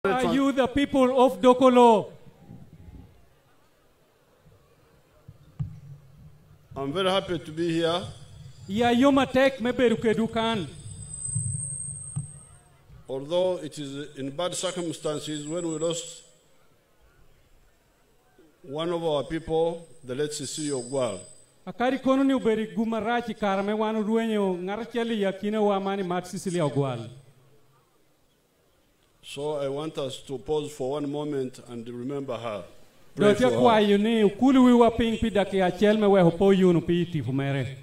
Are you the people of Dokolo? I'm very happy to be here. Ya yoma tek meberu kedukan. Although it is in bad circumstances when we lost one of our people, the late Cecilio Gwal. Akari kono ni uberi gumarachi karame wanu ruenyo ngaracheli yakina wamani mat Cecilio Gwal. So I want us to pause for one moment and remember her. Pray Dotia for kwa her. yuni ukulu wiwa ping pi daki achel me we hopo yunu pi tifumere.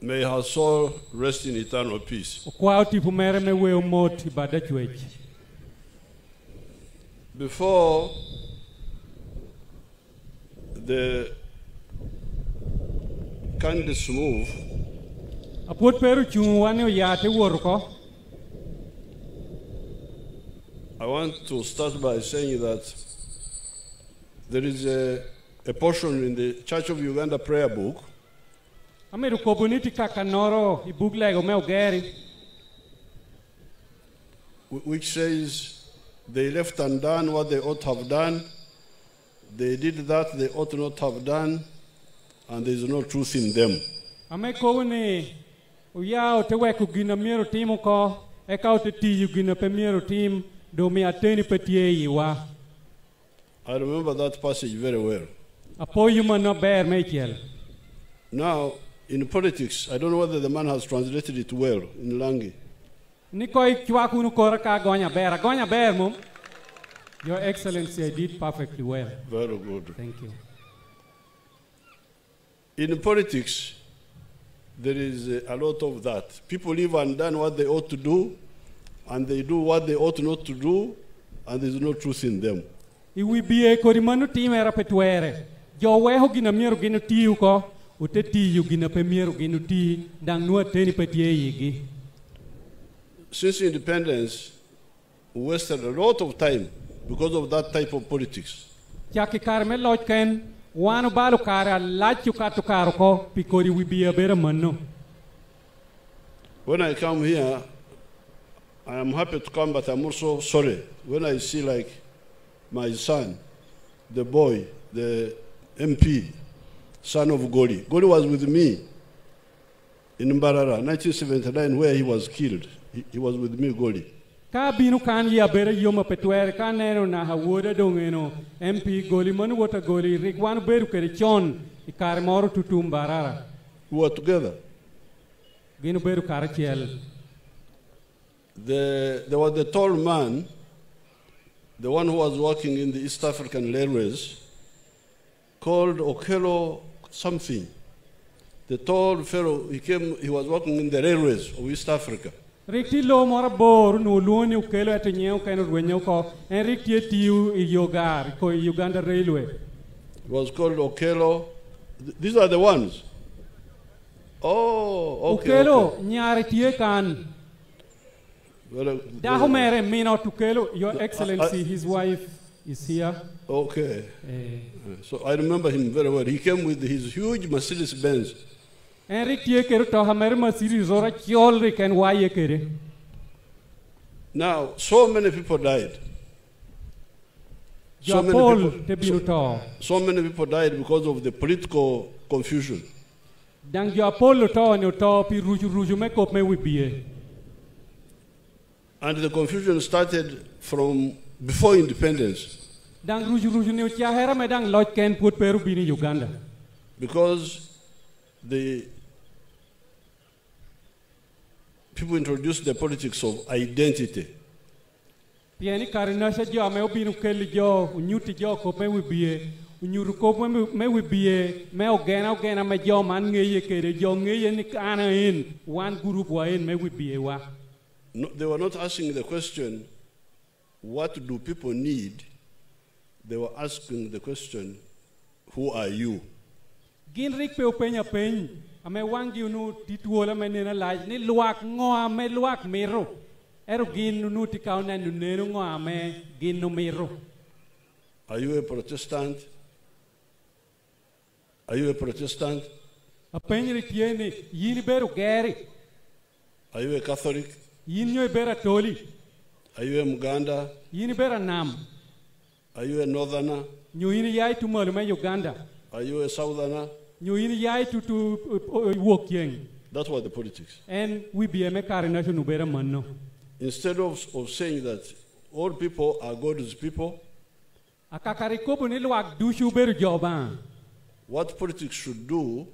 May her soul rest in eternal peace. Kwa tifumere me we umot ibada chwech. Before the candidates move, Apot peru chungwane yate worko. I want to start by saying that there is a portion in the Church of Uganda prayer book Ameru kobuniti kakanoro ibuglego me ogeri. which says they left undone what they ought to have done, they did that they ought not have done, and there is no truth in them. Ame kowni uyao te weku gina miero timo ko eka te tiyu gina pe miero tim do mi ateni petie yiwa. I remember that passage very well. Apoyu no ber mechiel. Now, in politics, I don't know whether the man has translated it well in Langi. Nikoi chwakunu koraka gonya ber mum. Your Excellency, I did perfectly well. Very good. Thank you. In politics, there is a lot of that. People leave undone what they ought to do, and they do what they ought not to do, and there's no truth in them. Iwi bie korimanu tim era petuere. Jo weho gina miero gina tiyu ko ute tiyu gina pe miero gina ti dang nua teni petie yigi. Since independence, we wasted a lot of time because of that type of politics. Chaki karme lojken wanu balu kara lachu katu karo ko pikori wi bie bera mano. When I come here, I am happy to come, but I'm also sorry when I see like my son, the boy, the MP, son of Goli. Goli was with me in Mbarara, 1979, where he was killed. He was with me, Goli. Ka binu kan ya bera yoma petuere ka neno na hawoda dongeno MP Goli manu wota Goli rik wanu beru kere chon ikare moro tutum barara. We were together. Ginu beru kara chiel. There was the tall man, the one who was working in the East African Railways, called Dokolo something. The tall fellow, he was working in the railways of East Africa. Rikti lo mora bor no luoni ukelo ete nyeo kaino rwenyo ko en rikti etiu I yogar ko Uganda Railway. It was called Dokolo. These are the ones. Oh, okay. Ukelo Okay. nyari tie kan. Daho mere mino tukelo. Your Excellency, his wife is here. Okay. So I remember him very well. He came with his huge Mercedes Benz. En rikti kero to hamer masiri zora chiol riken waye kere. Now, so many people died. So many people died because of the political confusion. Dang jo Apollo to ne to pi ruju me kop me wibie. And the confusion started from before independence. Dang ruju ne chia hera me dang loj ken put peru bini Uganda. Because the people introduced the politics of identity. Pieni karina sa jo me obinu keli jo unyuti jo kop me wibie. Unyuru kop me wibie me ogena me jo man ngeye kere jo ngeye ni kana in one group wa in me wibie wa. No, they were not asking the question, what do people need? They were asking the question, who are you? Gin rik pe openya pen ame wangi unu tituola me nena laj ni luak ngoa me luak miro. Ero gin unu tikau na nunenu ngoa me gin no miro. Are you a Protestant? Are you a Protestant? A pen rik yeni yini beru geri. Are you a Catholic? Yin nyo bera toli. Are you a Muganda? Yin bera nam. Are you a Northerner? Nyo yin yai tu malume Uganda. Are you a Southerner? Nyo yin yai tu wok yeng. That was the politics. And we be a karina to nubera manno. Instead of saying that all people are God's people, what politics should do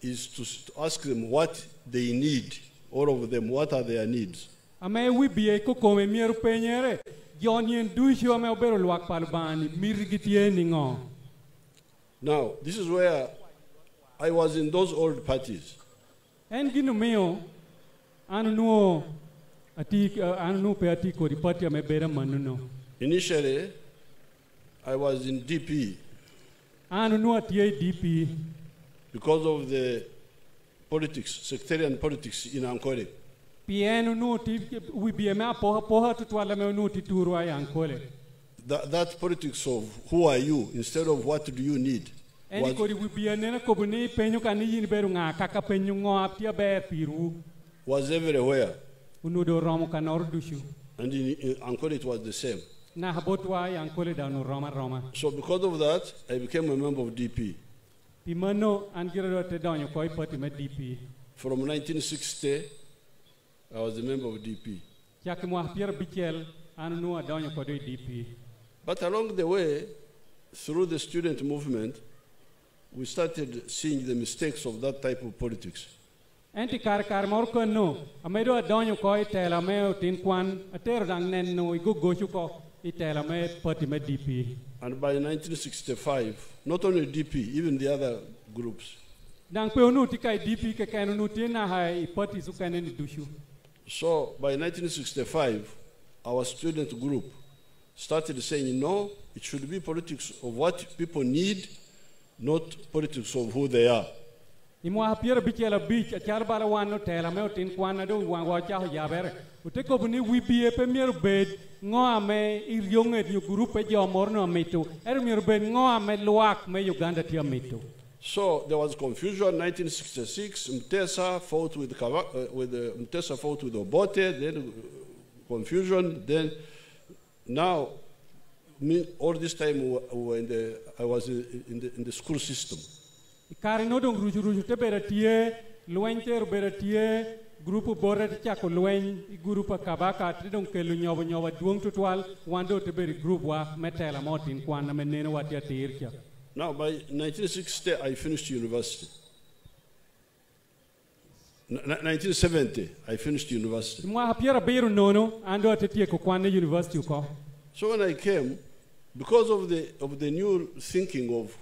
is to ask them what they need, all of them, what are their needs. Now, this is where I was in those old parties. Initially, I was in DP because of the politics, sectarian politics in Ankole. That politics of who are you instead of what do you need was everywhere. And in Ankole it was the same. So because of that, I became a member of DP. From 1960, I was a member of DP. But along the way, through the student movement, we started seeing the mistakes of that type of politics. And by 1965, not only DP, even the other groups. So by 1965, our student group started saying, no, it should be politics of what people need, not politics of who they are. So there was confusion. 1966, Mutesa fought with Obote, then confusion. Then now, all this time I was in the school system. Grupo Boret Chako Luen, Grupo Kabaka, Tidon Kelu Nova, Duong Tutual, Wando Tiberi Group wa Metela Motin, Kwana Meneno Watia. Now by 1960 I finished university. 1970 I finished university. So when I came, because of the new thinking of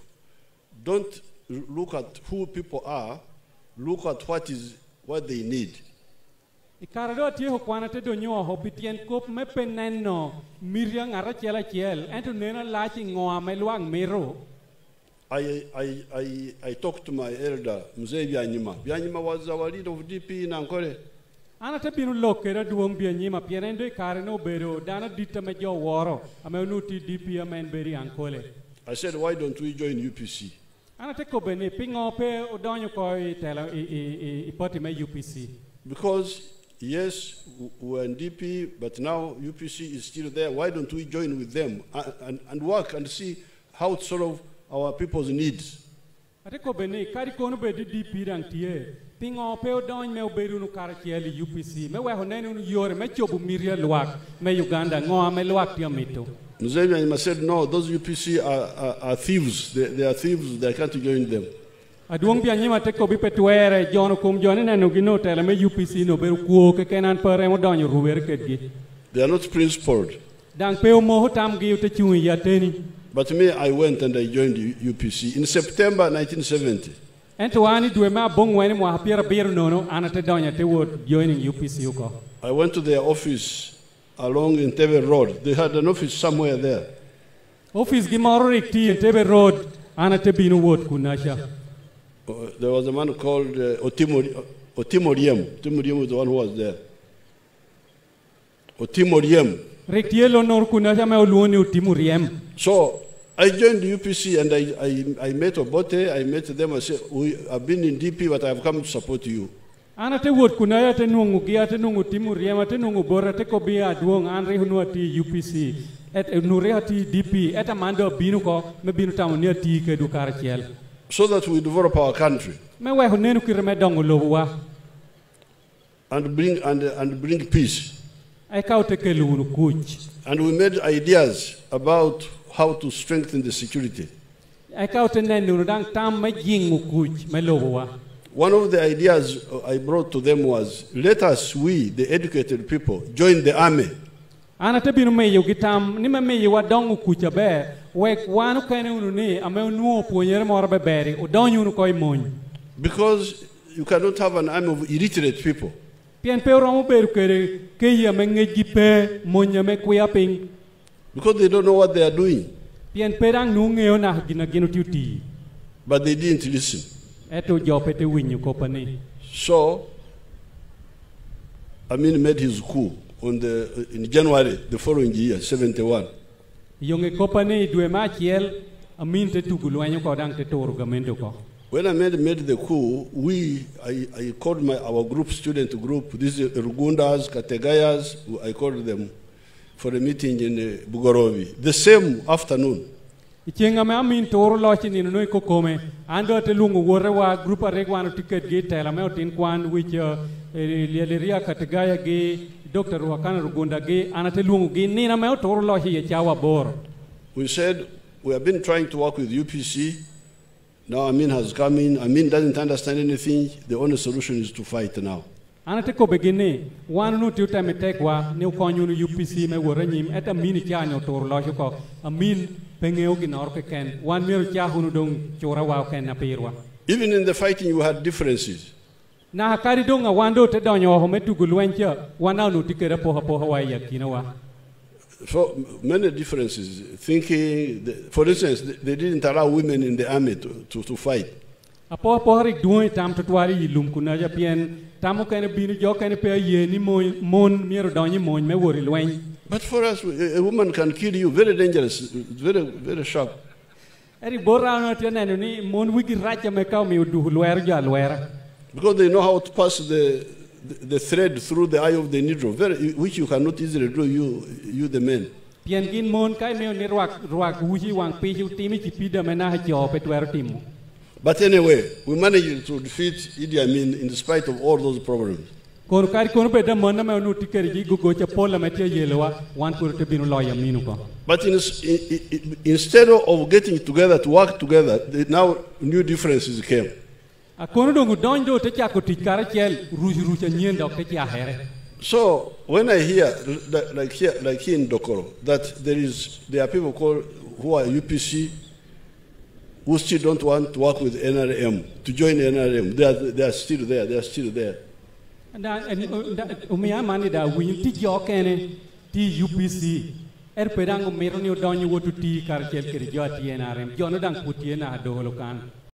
don't look at who people are, look at what they need. I talked to my elder, Museveni. Bianyima was our leader of DP in Ankole. I said, why don't we join UPC? Because yes, we're in DP, but now UPC is still there. Why don't we join with them and work and see how to solve our people's needs? Museveni said, no, those UPC are thieves. They are thieves. They can't join them. They are not principled. But me, I went and I joined the UPC in September 1970. I went to their office along in Tebe Road. They had an office somewhere there. Office Tebe Road. There was a man called Otimoriem. Otimoriem was the one who was there. Otimoriem. So I joined the UPC and I met Obote. I met them. I said, we have been in DP, but I have come to support you. Ana te wot kunaya te nungu gia te nungu timuriema te nungu bora te kobi Adong anre hunua ti UPC et nurea ti DP et amando binu ko me binu tamu nia ti ke du karachel. So that we develop our country. Me we hunenu kireme dongo lowa. And bring peace. Ai kaute ke lunu kuch. And we made ideas about how to strengthen the security. Ai kaute nenu dang tam me jingu kuch me lowa. One of the ideas I brought to them was, let us, we, the educated people, join the army. Ana te binu me yogitam ni me yo dongo kucha be we wanu kene unu ni ame unu puonyere moro be beri o donyo unu koi mon. Because you cannot have an army of illiterate people. Pien pe romo beru kere ke ya me ngeji pe monya me kuya ping. Because they don't know what they are doing. Pien pe rang nu ngeo na ginu tiuti. But they didn't listen. Eto jopete winyu kopani. So, Amin made his coup in January the following year, 71. Yonge kopani due machiel Amin te tugulwanyo ko dang te toru gamendo ko. When I made the coup, I called our group, student group, these Rugundas, Kategayas, I called them for a meeting in Bugorovi, the same afternoon. Ichenga me Amin toru lochi ni no ko kome ando te lungu wore wa grupa regwano ticket ge tela me otin kwan which lialeria Kategaya ge Dr. Wakana Rugunda ge anate lungu ge ni na me toru lochi ye chawa bor. We said we have been trying to work with UPC. Now Amin has come in. Amin doesn't understand anything. The only solution is to fight now. Anate ko begini wanu no tiuta me tekwa ne konyu no UPC me wore nyim eta Amin cha nyo toru lochi ko Amin pengeo gi nor ke ken wan miru cha hunu dong chora wa ken na pirwa. Even in the fighting you had differences. Na hakari donga wando te donyo ho metu gulwencha wana no tikere poha wa ya kinawa. So many differences. For instance, they didn't allow women in the army to fight. Apo rik duoi tam tutwari yilum kuna ja pien tamu kene bini jo kene pe ye ni mon miru donyi mon me wori lwen. But for us, a woman can kill you. Very dangerous, very sharp. Eri bora no tene ni mon wigi racha me ka mi du lwer ja lwer. Because they know how to pass the thread through the eye of the needle, which you cannot easily do, you the men. Pien gin mon kai me ni ruak wuji wang pi hu timi ki pida me na jo pe twer timu. But anyway, we managed to defeat Idi Amin in spite of all those problems. Kono kari kono pe da mona me no tikeri ji go cha pola me te yelewa wan kur te binu loya minu ko. But instead of getting together to work together, now new differences came. Akono dongu donjo te cha ko tikara chel ruja nyen dok te cha here. So when I hear like here in Dokolo that there are people who are UPC who still don't want to work with NRM, to join NRM, they are still there. They are still there. Umia mani da win ti jo kene ti UPC perang mero ni donyo wotu ti kar chel keri jo ti NRM jo no dang putie na Dokolo kan.